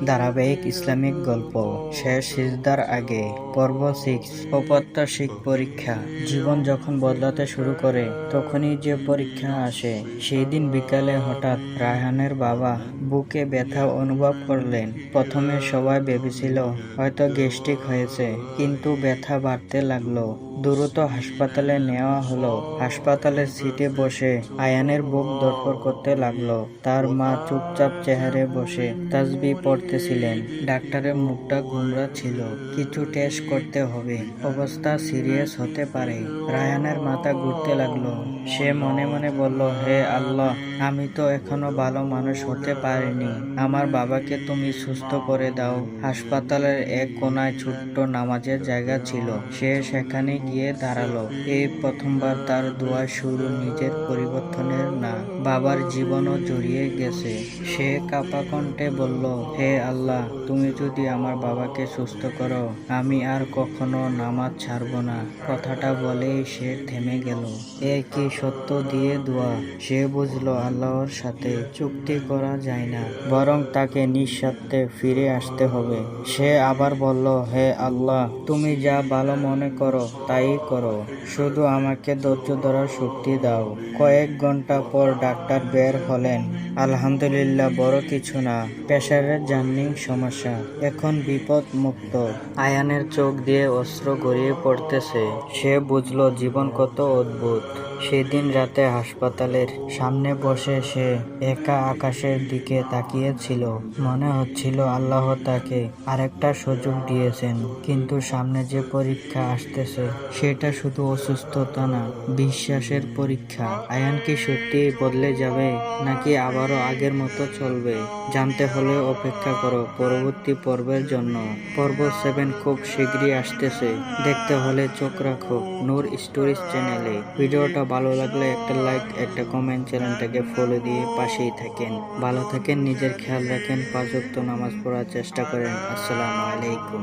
ধারাবাহিক ইসলামিক গল্প শেষ সিজদার আগে পর্ব 6 অপ্রত্যাশিত পরীক্ষা। জীবন যখন বদলাতে শুরু করে তখনই যে পরীক্ষা আসে। সেই দিন বিকালে হঠাৎ রায়হানের বাবা বুকে ব্যথা অনুভব করলেন। প্রথমে সবাই ভেবেছিল হয়তো গ্যাস্ট্রিক হয়েছে, কিন্তু ব্যথা বাড়তে লাগলো। দ্রুত হাসপাতালে নেওয়া হলো। হাসপাতালের সিটে বসে আয়ানের বুক ধড়ফড় করতে লাগলো। তার মা চুপচাপ চেহারে বসে তাসবিহ পড়তেছিলেন। ডাক্তারের মুখটা গোমড়া ছিল। কিছু টেস্ট করতে হবে, অবস্থা সিরিয়াস হতে পারে। রায়হানের মাথা ঘুরতে লাগলো। সে মনে মনে বলল, হে আল্লাহ, আমি তো এখনো ভালো মানুষ হতে পারিনি। আমার বাবাকে তুমি সুস্থ করে দাও। হাসপাতালের এক কোনায় ছোট্ট নামাজের জায়গা ছিল। সে সেখানে গিয়ে দাঁড়ালো। এই প্রথমবার তার দোয়া শুরু নিজের পরিবর্তনের না, বাবার জীবনও জড়িয়ে গেছে। সে কাঁপা কণ্ঠে বলল, হে আল্লাহ, তুমি যদি আমার বাবাকে সুস্থ করো, আমি আর কখনো নামাজ ছাড়ব না। কথাটা বলেই সে থেমে গেল। এ কি সত্য দিয়ে দোয়া? সে বুঝলো আল্লাহর সাথে চুক্তি করা যায় না, বরং তাকে নিঃস্বার্থে ফিরে আসতে হবে। সে আবার বলল, হে আল্লাহ, তুমি যা ভালো মনে করো তাই করো, শুধু আমাকে ধৈর্য ধরার শক্তি দাও। কয়েক ঘন্টা পর ডাক্তার বের হলেন। আলহামদুলিল্লাহ, বড় কিছু না, প্রেসারের জার্নিং সমস্যা, এখন বিপদ মুক্ত। আয়ানের চোখ দিয়ে অশ্রু গড়িয়ে পড়তেছে। সে বুঝলো জীবন কত অদ্ভুত। সেদিন রাতে হাসপাতালের সামনে বসে সে একা আকাশের দিকে তাকিয়েছিল। মনে হচ্ছিল আল্লাহ তাকে আরেকটা সুযোগ দিয়েছেন। কিন্তু সামনে যে পরীক্ষা আসতেছে সেটা শুধু অসুস্থতা না, বিশ্বাসের পরীক্ষা। আয়ান কি সত্যি বদলে যাবে, নাকি আবারও আগের মতো চলবে? জানতে হলে অপেক্ষা করো পরবর্তী পর্বের জন্য। পর্ব 7 খুব শীঘ্রই আসতেছে। দেখতে হলে চোখ রাখো নূর স্টোরিজ চ্যানেলে। ভিডিওটা ভালো লাগলে একটা লাইক, একটা কমেন্ট, চ্যানেলটাকে ফলো দিয়ে পাশেই থাকেন। ভালো থাকেন, নিজের খেয়াল রাখেন, 5 ওয়াক্ত নামাজ পড়ার চেষ্টা করেন। আসসালামু আলাইকুম।